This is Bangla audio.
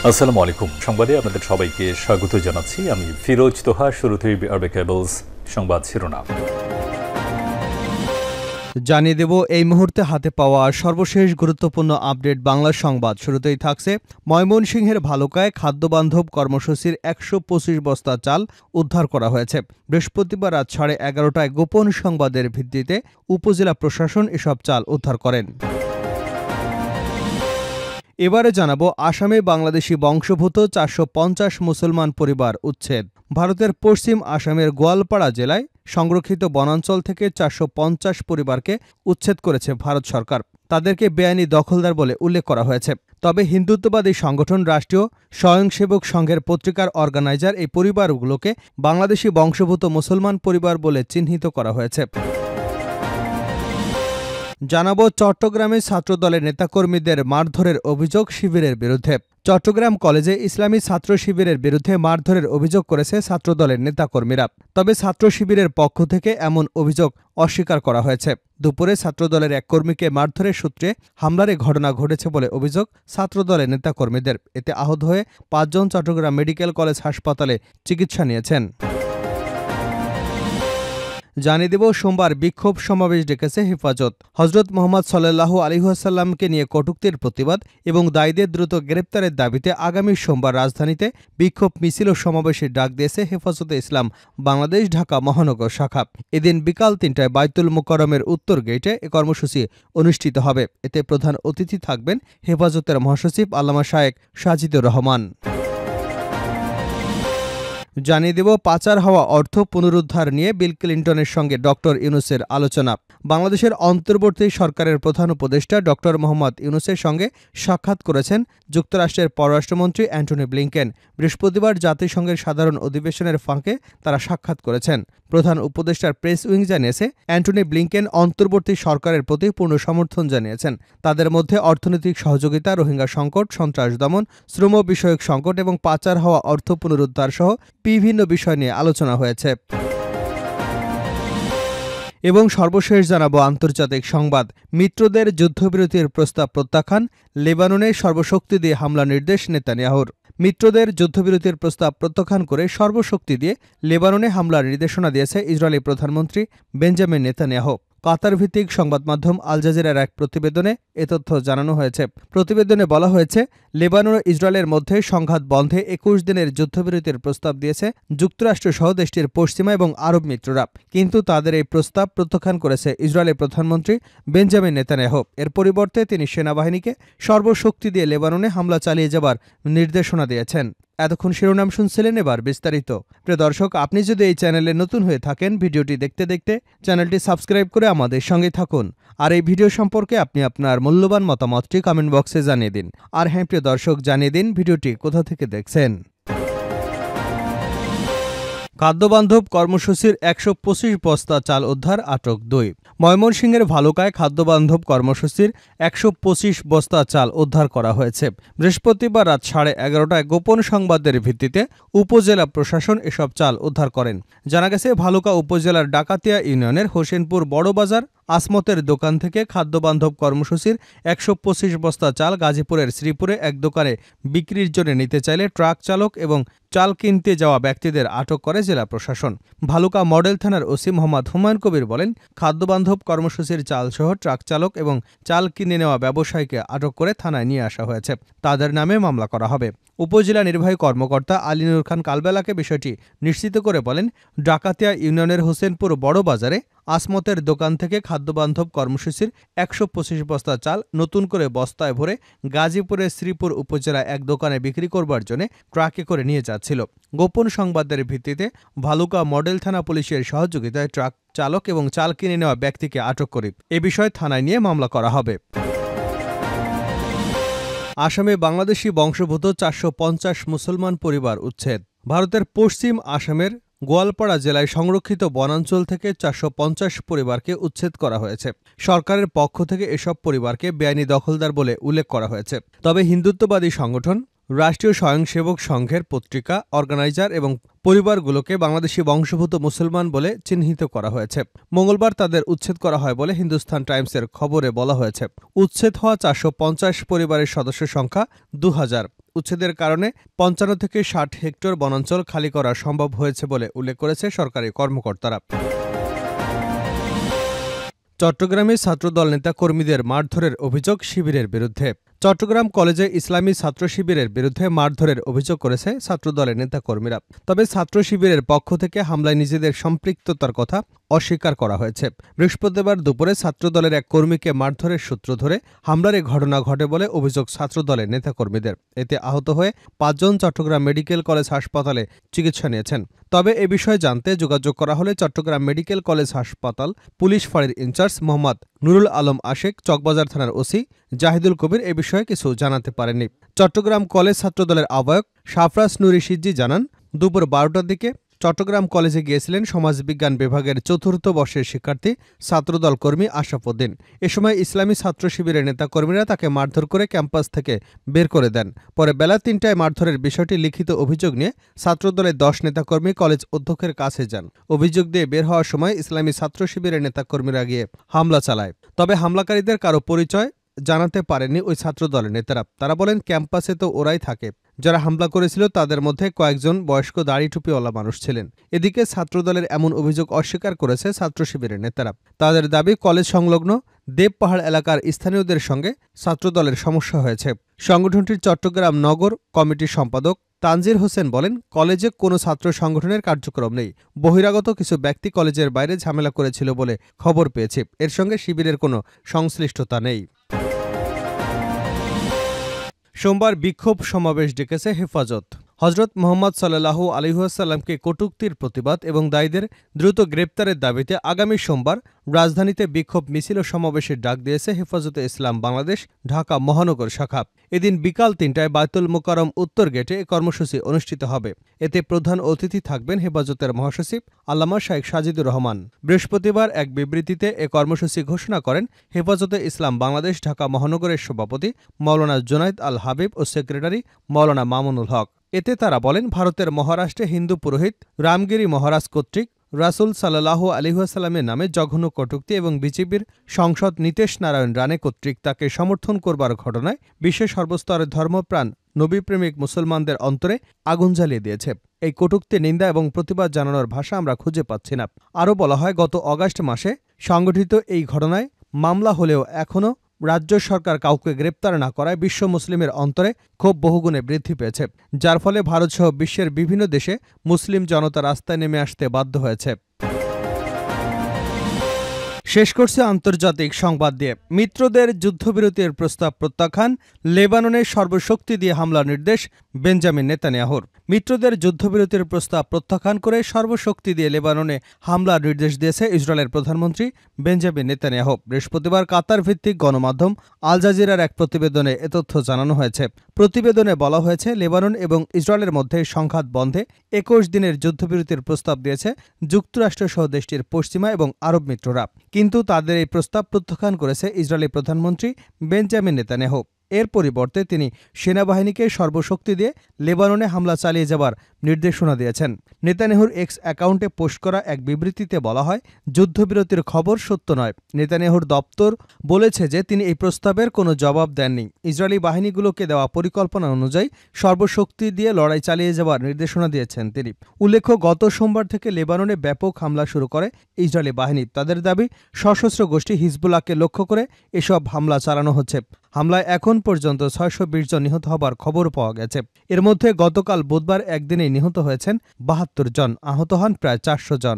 আসসালামু আলাইকুম। সংবাদে আপনাদের সবাইকে স্বাগত জানাচ্ছি। আমি ফিরোজ তোহা। শুরুতেই আরবে কেবলস সংবাদ শিরোনাম জানিয়ে দেব এই মুহূর্তে হাতে পাওয়া সর্বশেষ গুরুত্বপূর্ণ আপডেট বাংলা সংবাদ। শুরুতেই থাকছে ময়মনসিংহের ভালুকায় খাদ্যবান্ধব কর্মসূচির ১২৫ বস্তা চাল উদ্ধার করা হয়েছে। বৃহস্পতিবার রাত 11:30টায় গোপন সংবাদের ভিত্তিতে উপজেলা প্রশাসন এসব চাল উদ্ধার করেন। এবারে জানাবো আসামে বাংলাদেশি বংশোদ্ভূত ৪৫০ মুসলমান পরিবার উচ্ছেদ। ভারতের পশ্চিম আসামের গোয়ালপাড়া জেলায় সংরক্ষিত বনাঞ্চল থেকে ৪৫০ পরিবারকে উচ্ছেদ করেছে ভারত সরকার। তাদেরকে বেআইনি দখলদার বলে উল্লেখ করা হয়েছে। তবে হিন্দুত্ববাদী সংগঠন রাষ্ট্রীয় স্বয়ংসেবক সংঘের পত্রিকার অর্গানাইজার এই পরিবারগুলোকে বাংলাদেশি বংশোদ্ভূত মুসলমান পরিবার বলে চিহ্নিত করা হয়েছে। জানাবো চট্টগ্রামে ছাত্রদলের নেতাকর্মীদের মারধরের অভিযোগ শিবিরের বিরুদ্ধে। চট্টগ্রাম কলেজে ইসলামী ছাত্র শিবিরের বিরুদ্ধে মারধরের অভিযোগ করেছে ছাত্রদলের নেতাকর্মীরা। তবে ছাত্র শিবিরের পক্ষ থেকে এমন অভিযোগ অস্বীকার করা হয়েছে। দুপুরে ছাত্রদলের এক কর্মীকে মারধরের সূত্রে হামলার ঘটনা ঘটেছে বলে অভিযোগ ছাত্রদলের নেতাকর্মীদের। এতে আহত হয়ে ৫ জন চট্টগ্রাম মেডিকেল কলেজ হাসপাতালে চিকিৎসা নিয়েছেন। জানিয়ে দেব সোমবার বিক্ষোভ সমাবেশ ডেকেছে হেফাজত। হজরত মোহাম্মদ সাল্লাল্লাহু আলাইহি ওয়াসাল্লামকে নিয়ে কটূক্তির প্রতিবাদ এবং দায়ীদের দ্রুত গ্রেপ্তারের দাবিতে আগামী সোমবার রাজধানীতে বিক্ষোভ মিছিল ও সমাবেশের ডাক দিয়েছে হেফাজতে ইসলাম বাংলাদেশ ঢাকা মহানগর শাখা। এদিন বিকাল ৩টায় বাইতুল মোকাররমের উত্তর গেটে এ কর্মসূচি অনুষ্ঠিত হবে। এতে প্রধান অতিথি থাকবেন হেফাজতের মহাসচিব আল্লামা শায়েখ সাজিদুর রহমান। জানিয়ে দেব পাচার হওয়া অর্থ পুনরুদ্ধার নিয়ে বিল ক্লিন্টনের সঙ্গে ডক্টর ইউনূসের আলোচনা। বাংলাদেশের অন্তর্বর্তী সরকারের প্রধান উপদেষ্টা ডক্টর মোহাম্মদ ইউনূসের সঙ্গে সাক্ষাৎ করেছেন যুক্তরাষ্ট্রের পররাষ্ট্রমন্ত্রী অ্যান্টনি ব্লিংকেন। বৃহস্পতিবার জাতিসংঘের সাধারণ অধিবেশনের ফাঁকে তারা সাক্ষাৎ করেছেন। প্রধান উপদেষ্টার প্রেস উইং জানিয়েছে, অ্যান্টনি ব্লিংকেন অন্তর্বর্তী সরকারের প্রতি পূর্ণ সমর্থন জানিয়েছেন। তাদের মধ্যে অর্থনৈতিক সহযোগিতা, রোহিঙ্গা সংকট, সন্ত্রাস দমন, শ্রম বিষয়ক সংকট এবং পাচার হওয়া অর্থ পুনরুদ্ধার সহ বিভিন্ন বিষয় নিয়ে আলোচনা হয়েছে। এবং সর্বশেষ জানাবো আন্তর্জাতিক সংবাদ। মিত্রদের যুদ্ধবিরতির প্রস্তাব প্রত্যাখ্যান, লেবাননে সর্বশক্তি দিয়ে হামলা নির্দেশ নেতানিয়াহুর। মিত্রদের যুদ্ধবিরতির প্রস্তাব প্রত্যাখ্যান করে সর্বশক্তি দিয়ে লেবাননে হামলার নির্দেশনা দিয়েছে ইসরায়েলি প্রধানমন্ত্রী বেঞ্জামিন নেতানিয়াহু। কাতার ভিত্তিক সংবাদ মাধ্যম আল জাজিরার এক প্রতিবেদনে এ তথ্য জানানো হয়েছে। প্রতিবেদনে বলা হয়েছে, লেবানন ও ইসরায়েলের মধ্যে সংঘাত বন্ধে ২১ দিনের যুদ্ধবিরতির প্রস্তাব দিয়েছে যুক্তরাষ্ট্রসহ দেশটির পশ্চিমা এবং আরব মিত্ররা। কিন্তু তাদের এই প্রস্তাব প্রত্যাখ্যান করেছে ইসরায়েলের প্রধানমন্ত্রী বেঞ্জামিন নেতানিয়াহু। এর পরিবর্তে তিনি সেনাবাহিনীকে সর্বশক্তি দিয়ে লেবাননে হামলা চালিয়ে যাবার নির্দেশনা দিয়েছেন। এতক্ষণ শিরোনাম শুনছিলেন, এবার বিস্তারিত। প্রিয় দর্শক, আপনি যদি এই চ্যানেলে নতুন হয়ে থাকেন, ভিডিওটি দেখতে দেখতে চ্যানেলটি সাবস্ক্রাইব করে আমাদের সঙ্গে থাকুন। আর এই ভিডিও সম্পর্কে আপনি আপনার মূল্যবান মতামতটি কমেন্ট বক্সে জানিয়ে দিন। আর হ্যাঁ প্রিয় দর্শক, জানিয়ে দিন ভিডিওটি কোথা থেকে দেখছেন। খাদ্যবান্ধব কর্মসূচির ১২৫ বস্তা চাল উদ্ধার, আটক ২। ময়মনসিংহের ভালুকায় খাদ্যবান্ধব কর্মসূচির ১২৫ বস্তা চাল উদ্ধার করা হয়েছে। বৃহস্পতিবার রাত 11:30টায় গোপন সংবাদের ভিত্তিতে উপজেলা প্রশাসন এসব চাল উদ্ধার করেন। জানা গেছে, ভালুকা উপজেলার ডাকাতিয়া ইউনিয়নের হোসেনপুর বড়বাজার আসমতের দোকান থেকে খাদ্যবান্ধব কর্মসূচির ১২৫ বস্তা চাল গাজীপুরের শ্রীপুরে এক দোকানে বিক্রির জন্য নিতে চাইলে ট্রাক চালক এবং চাল কিনতে যাওয়া ব্যক্তিদের আটক করে জেলা প্রশাসন। ভালুকা মডেল থানার ওসি মোহাম্মদ হুমায়ুন কবির বলেন, খাদ্যবান্ধব কর্মসূচির চালসহ ট্রাক চালক এবং চাল কিনে নেওয়া ব্যবসায়ীকে আটক করে থানায় নিয়ে আসা হয়েছে। তাদের নামে মামলা করা হবে। উপজেলা নির্বাহী কর্মকর্তা আলিনুর খান কালবেলাকে বিষয়টি নিশ্চিত করে বলেন, ডাকাতিয়া ইউনিয়নের হোসেনপুর বড় বাজারে আসমতের দোকান থেকে খাদ্যবান্ধব কর্মসূচির ১২৫ বস্তা চাল নতুন করে বস্তায় ভরে গাজীপুরের শ্রীপুর উপজেলা এক দোকানে বিক্রি করবার জন্য ট্রাকে করে নিয়ে যাচ্ছিল। গোপন সংবাদের ভিত্তিতে ভালুকা মডেল থানা পুলিশের সহযোগিতায় ট্রাক চালক এবং চাল কিনে নেওয়া ব্যক্তিকে আটক করে এ বিষয়ে থানায় নিয়ে মামলা করা হবে। আসামে বাংলাদেশি বংশোদ্ভূত ৪৫০ মুসলমান পরিবার উচ্ছেদ। ভারতের পশ্চিম আসামের গোয়ালপাড়া জেলায় সংরক্ষিত বনাঞ্চল থেকে ৪৫০ পরিবারকে উচ্ছেদ করা হয়েছে। সরকারের পক্ষ থেকে এসব পরিবারকে বেআইনি দখলদার বলে উল্লেখ করা হয়েছে। তবে হিন্দুত্ববাদী সংগঠন রাষ্ট্রীয় স্বয়ংসেবক সংঘের পত্রিকা, অর্গানাইজার এবং পরিবারগুলোকে বাংলাদেশি বংশোদ্ভূত মুসলমান বলে চিহ্নিত করা হয়েছে। মঙ্গলবার তাদের উচ্ছেদ করা হয় বলে হিন্দুস্তান টাইমসের খবরে বলা হয়েছে। উচ্ছেদ হওয়া 450 পরিবারের সদস্য সংখ্যা 2000। উচ্ছেদের কারণে 55 থেকে 60 হেক্টর বনাঞ্চল খালি করা সম্ভব হয়েছে বলে উল্লেখ করেছে সরকারি কর্মকর্তারা। চট্টগ্রামে ছাত্রদল নেতাকর্মীদের মারধরের অভিযোগ শিবিরের বিরুদ্ধে। চট্টগ্রাম কলেজে ইসলামী ছাত্র শিবিরের বিরুদ্ধে মারধরের অভিযোগ করেছে ছাত্রদলের নেতাকর্মীরা। তবে ছাত্র শিবিরের পক্ষ থেকে হামলায় নিজেদের সম্পৃক্ততার কথা অস্বীকার করা হয়েছে। বৃহস্পতিবার দুপুরে ছাত্রদলের এক কর্মীকে মারধরের সূত্র ধরে হামলার এ ঘটনা ঘটে বলে অভিযোগ ছাত্রদলের নেতাকর্মীদের। এতে আহত হয়ে 5 জন চট্টগ্রাম মেডিকেল কলেজ হাসপাতালে চিকিৎসা নিয়েছেন। তবে এ বিষয়ে জানতে যোগাযোগ করা হলে চট্টগ্রাম মেডিকেল কলেজ হাসপাতাল পুলিশ ফাঁড়ির ইনচার্জ মোহাম্মদ নুরুল আলম আশেক, চকবাজার থানার ওসি জাহিদুল কবির এ বিষয়ে কিছু জানাতে পারেননি। চট্টগ্রাম কলেজ ছাত্রদলের আহ্বায়ক সাফরাজ নুরি সিদ্দি জানান, দুপুর 12টার দিকে চট্টগ্রাম কলেজে গিয়েছিলেন সমাজবিজ্ঞান বিভাগের 4র্থ বর্ষের শিক্ষার্থী ছাত্রদল কর্মী আশরাফুদ্দিন। এ সময় ইসলামী ছাত্র শিবিরের নেতাকর্মীরা তাকে মারধর করে ক্যাম্পাস থেকে বের করে দেন। পরে বেলা 3টায় মারধরের বিষয়টি লিখিত অভিযোগ নিয়ে ছাত্রদলের 10 নেতাকর্মী কলেজ অধ্যক্ষের কাছে যান। অভিযোগ দিয়ে বের হওয়ার সময় ইসলামী ছাত্র শিবিরের নেতাকর্মীরা গিয়ে হামলা চালায়। তবে হামলাকারীদের কারো পরিচয় জানাতে পারেননি ওই ছাত্রদলের নেতারা। তারা বলেন, ক্যাম্পাসে তো ওরাই থাকে। যারা হামলা করেছিল তাদের মধ্যে কয়েকজন বয়স্ক দাড়ি টুপিওয়ালা মানুষ ছিলেন। এদিকে ছাত্রদলের এমন অভিযোগ অস্বীকার করেছে ছাত্র শিবিরের নেতারা। তাদের দাবি, কলেজ সংলগ্ন দেবপাহাড় এলাকার স্থানীয়দের সঙ্গে ছাত্রদলের সমস্যা হয়েছে। সংগঠনটির চট্টগ্রাম নগর কমিটির সম্পাদক তানজির হোসেন বলেন, কলেজে কোনো ছাত্র সংগঠনের কার্যক্রম নেই। বহিরাগত কিছু ব্যক্তি কলেজের বাইরে ঝামেলা করেছিল বলে খবর পেয়েছি। এর সঙ্গে শিবিরের কোনো সংশ্লিষ্টতা নেই। সোমবার বিক্ষোভ সমাবেশ ডেকেছে হেফাজত। হজরত মোহাম্মদ সাল্লাল্লাহু আলাইহি ওয়াসাল্লামকে কটূক্তির প্রতিবাদ এবং দায়ীদের দ্রুত গ্রেপ্তারের দাবিতে আগামী সোমবার রাজধানীতে বিক্ষোভ মিছিল ও সমাবেশের ডাক দিয়েছে হেফাজতে ইসলাম বাংলাদেশ ঢাকা মহানগর শাখা। এদিন বিকাল 3টায় বায়তুল মোকাররম উত্তর গেটে এ কর্মসূচি অনুষ্ঠিত হবে। এতে প্রধান অতিথি থাকবেন হেফাজতের মহাসচিব আল্লামা শাইখ সাজিদুর রহমান। বৃহস্পতিবার এক বিবৃতিতে এ কর্মসূচি ঘোষণা করেন হেফাজতে ইসলাম বাংলাদেশ ঢাকা মহানগরের সভাপতি মাওলানা জুনাইদ আল হাবিব ও সেক্রেটারি মাওলানা মামুনুল হক। এতে তারা বলেন, ভারতের মহারাষ্ট্রে হিন্দু পুরোহিত রামগিরি মহারাজ কর্তৃক রাসূল সাল্লাল্লাহু আলাইহি ওয়াসাল্লামের নামে জঘন্য কটূক্তি এবং বিজেপির সাংসদ নীতেশ নারায়ণ রানে কর্তৃক তাকে সমর্থন করবার ঘটনায় বিশ্বের সর্বস্তরের ধর্মপ্রাণ নবীপ্রেমিক মুসলমানদের অন্তরে আগুন জ্বালিয়ে দিয়েছে। এই কটূক্তি, নিন্দা এবং প্রতিবাদ জানানোর ভাষা আমরা খুঁজে পাচ্ছি না। আরও বলা হয়, গত অগাস্ট মাসে সংগঠিত এই ঘটনায় মামলা হলেও এখনও রাজ্য সরকার কাউকে গ্রেপ্তার না করায় বিশ্ব মুসলিমের অন্তরে ক্ষোভ বহুগুণে বৃদ্ধি পেয়েছে, যার ফলে ভারতসহ বিশ্বের বিভিন্ন দেশে মুসলিম জনতা রাস্তায় নেমে আসতে বাধ্য হয়েছে। শেষ করছে আন্তর্জাতিক সংবাদ দিয়ে। মিত্রদের যুদ্ধবিরতির প্রস্তাব প্রত্যাখ্যান, লেবাননের সর্বশক্তি দিয়ে হামলার নির্দেশ বেঞ্জামিন নেতানিয়াহুর। মিত্রদের যুদ্ধবিরতির প্রস্তাব প্রত্যাখ্যান করে সর্বশক্তি দিয়ে লেবাননে হামলার নির্দেশ দিয়েছে ইসরায়েলের প্রধানমন্ত্রী বেঞ্জামিন নেতানিয়াহু। বৃহস্পতিবার কাতার ভিত্তিক গণমাধ্যম আল জাজিরার এক প্রতিবেদনে এ তথ্য জানানো হয়েছে। প্রতিবেদনে বলা হয়েছে, লেবানন এবং ইসরায়েলের মধ্যে সংঘাত বন্ধে 21 দিনের যুদ্ধবিরতির প্রস্তাব দিয়েছে যুক্তরাষ্ট্রসহ দেশটির পশ্চিমা এবং আরব মিত্ররা। কিন্তু তাদের এই প্রস্তাব প্রত্যাখ্যান করেছে ইসরায়েলি প্রধানমন্ত্রী বেঞ্জামিন নেতানিয়াহু। এর পরিবর্তে তিনি সেনাবাহিনীকে সর্বশক্তি দিয়ে লেবাননে হামলা চালিয়ে যাবার নির্দেশনা দিয়েছেন। নেতানিয়াহুর এক্স অ্যাকাউন্টে পোস্ট করা এক বিবৃতিতে বলা হয়, যুদ্ধবিরতির খবর সত্য নয়। নেতানিয়াহুর দপ্তর বলেছে যে তিনি এই প্রস্তাবের কোনো জবাব দেননি। ইসরায়েলি বাহিনীগুলোকে দেওয়া পরিকল্পনা অনুযায়ী সর্বশক্তি দিয়ে লড়াই চালিয়ে যাবার নির্দেশনা দিয়েছেন তিনি। উল্লেখ্য, গত সোমবার থেকে লেবাননে ব্যাপক হামলা শুরু করে ইসরায়েলি বাহিনী। তাদের দাবি, সশস্ত্র গোষ্ঠী হিজবুল্লাহকে লক্ষ্য করে এসব হামলা চালানো হচ্ছে। হামলায় এখন পর্যন্ত 620 জন নিহত হবার খবর পাওয়া গেছে। এর মধ্যে গতকাল বুধবার একদিনেই নিহত হয়েছেন 72 জন, আহত হন প্রায় 400 জন।